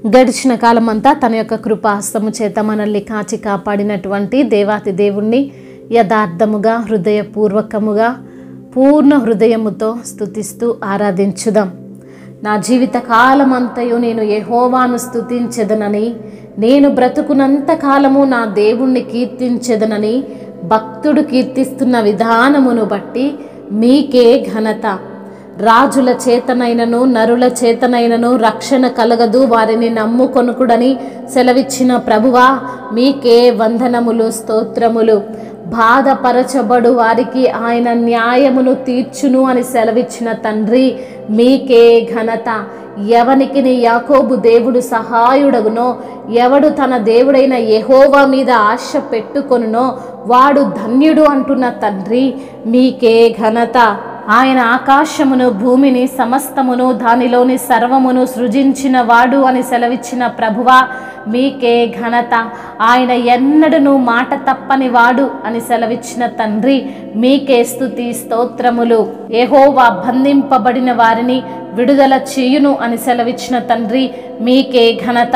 గడిచిన కాలమంతా తన యొక్క కృపాహస్తము చేత మనల్ని కాచి కాపాడినటువంటి దేవాతి దేవుణ్ణి యథార్థముగా హృదయపూర్వకముగా పూర్ణ హృదయముతో స్తుతిస్తూ ఆరాధించుదాం. నా జీవిత కాలమంతయు నేను యెహోవాను స్తుతించెదనని, నేను బ్రతుకునంత కాలము నా దేవుణ్ణి కీర్తించెదనని భక్తుడు కీర్తిస్తున్న విధానమును బట్టి మీకే ఘనత. రాజుల చేతనైనను నరుల చేతనైనను రక్షణ కలగదు, వారిని నమ్ముకొనుకుడని సెలవిచ్చిన ప్రభువా మీకే వందనములు స్తోత్రములు. బాధపరచబడు వారికి ఆయన న్యాయమును తీర్చును అని సెలవిచ్చిన తండ్రి మీకే ఘనత. ఎవనికి నీ యాకోబు దేవుడు సహాయుడగునో, ఎవడు తన దేవుడైన యెహోవా మీద ఆశ పెట్టుకొనునో వాడు ధన్యుడు అంటున్న తండ్రి మీకే ఘనత. ఆయన ఆకాశమును భూమిని సమస్తమును దానిలోని సర్వమును సృజించిన వాడు అని సెలవిచ్చిన ప్రభువా మీకే ఘనత. ఆయన ఎన్నడను మాట తప్పని వాడు అని సెలవిచ్చిన తండ్రి మీకే స్తుతి స్తోత్రములు. యెహోవా బంధింపబడిన వారిని విడుదల చేయును అని సెలవిచ్చిన తండ్రి మీకే ఘనత.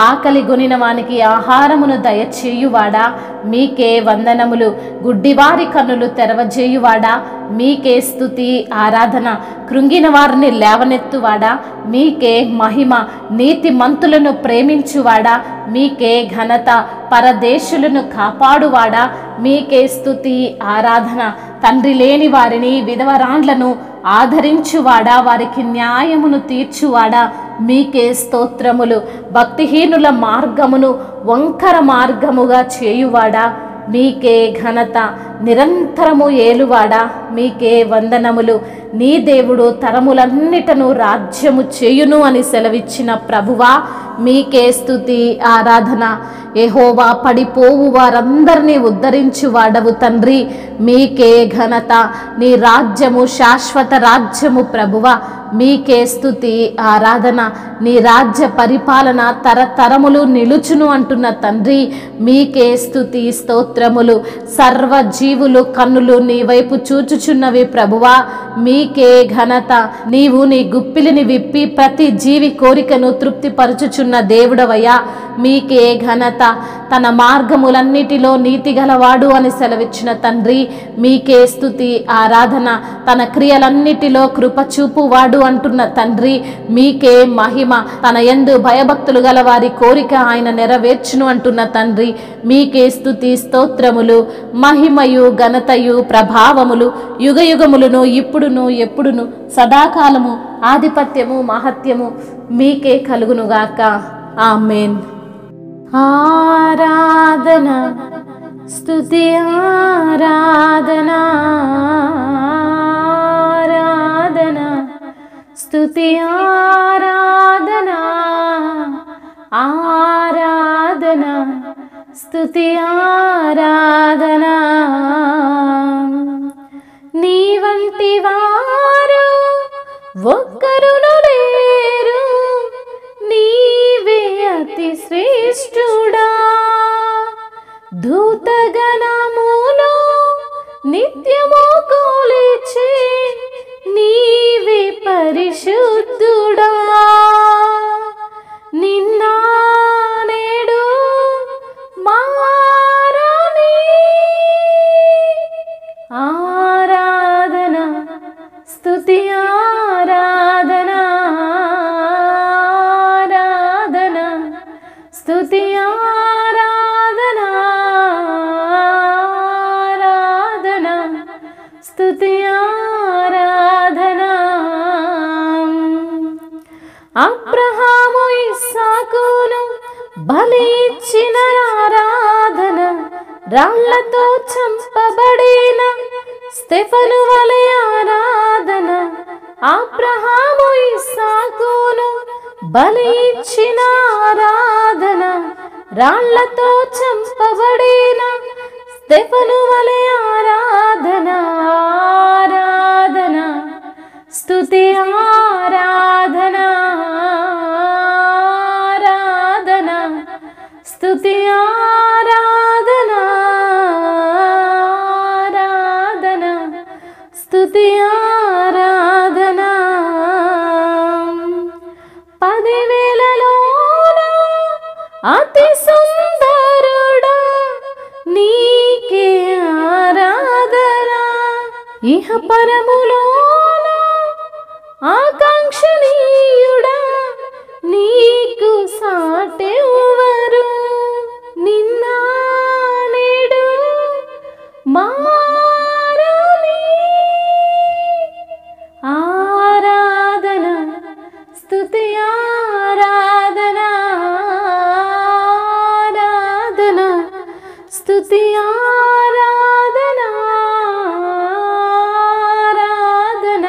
ఆకలి గొనిన వానికి ఆహారమును దయచేయువాడా మీకే వందనములు. గుడ్డివారి కన్నులు తెరవజేయువాడా మీకే స్తుతి ఆరాధన. కృంగిన వారిని లేవనెత్తువాడా మీకే మహిమ. నీతిమంతులను ప్రేమించువాడా మీకే ఘనత. పరదేశులను కాపాడువాడా మీకే స్తుతి ఆరాధన. తండ్రి లేని వారిని విధవరాండ్లను ఆదరించువాడా, వారికి న్యాయమును తీర్చువాడా మీకే స్తోత్రములు. భక్తిహీనుల మార్గమును వంకర మార్గముగా చేయువాడా మీకే ఘనత. నిరంతరము ఏలువాడా మీకే వందనములు. నీ దేవుడు తరములన్నిటను రాజ్యము చేయును అని సెలవిచ్చిన ప్రభువా మీకే స్తుతి ఆరాధన. యెహోవా పడిపోవు వారందరినీ ఉద్ధరించువాడవు తండ్రి మీకే ఘనత. నీ రాజ్యము శాశ్వత రాజ్యము ప్రభువా మీకే స్తుతి ఆరాధన. నీ రాజ్య పరిపాలన తరతరములు నిలుచును అంటున్న తండ్రి మీకే స్తుతి స్తోత్రములు. సర్వజీవులు కన్నులు నీ వైపు చూచుచున్నవి ప్రభువా మీకే ఘనత. నీవు నీ గుప్పిలిని విప్పి ప్రతి జీవి కోరికను తృప్తిపరచుచున్న దేవుడవయ్యా మీకే ఘనత. తన మార్గములన్నిటిలో నీతి గలవాడు అని సెలవిచ్చిన తండ్రి మీకే స్తుతి ఆరాధన. తన క్రియలన్నిటిలో కృపచూపువాడు అంటున్న తండ్రి మీకే మహిమ. తన యందు భయభక్తులు గల వారి కోరిక ఆయన నెరవేర్చును అంటున్న తండ్రి మీకే స్తుతి స్తోత్రములు. మహిమయు ఘనతయు ప్రభావములు యుగయుగములను ఇప్పుడును ఎప్పుడును సదాకాలము ఆధిపత్యము మహత్యము మీకే కలుగునుగాక. ఆమేన్. ఆరాధన స్తుతి ఆరాధన ఆరాధన స్తుతి ఆరాధన ఆరాధన స్తుతి ఆరాధన. నీ వంటి వారు ఒక్కరును లేరు, నీవే అతి శ్రేష్ఠుడా. దూతగణములో నిత్యము కొలిచే నీవే పరిశుద్ధుడా. నిన్న నేడు మారని ఆరాధన స్తుతి ఆరాధన ఆరాధన స్తుతి ఆరాధన ఆరాధన స్తుతి ఆరాధన. అబ్రహాము ఇస్సాకును బలి ఇచ్చిన ఆరాధన, రాళ్లతో చంపబడిన స్తెఫను వలె ఆరాధన. అబ్రహాము ఇస్సాకును బలి ఇచ్చిన ఆరాధన, రాళ్లతో చంపబడిన స్తెఫను వలె ఆరాధన ఆరాధన స్తుతి ఆరాధన ఆరాధన స్తుతి ఆరాధన ఆరాధన స్తుతి ఆరాధన. 10,000లోన అతి సుందరుడా నీకే ఆరాధన. ఇహ పరములోన ఆకాంక్షణీయుడా నీకు సాటెవ్వరు. నిన్న నేడు మారని ఆరాధన స్తుతి ఆరాధన ఆరాధన స్తుతి ఆరాధన ఆరాధన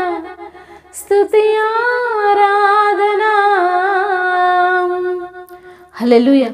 స్తుతి ఆరాధన. హల్లెలూయా.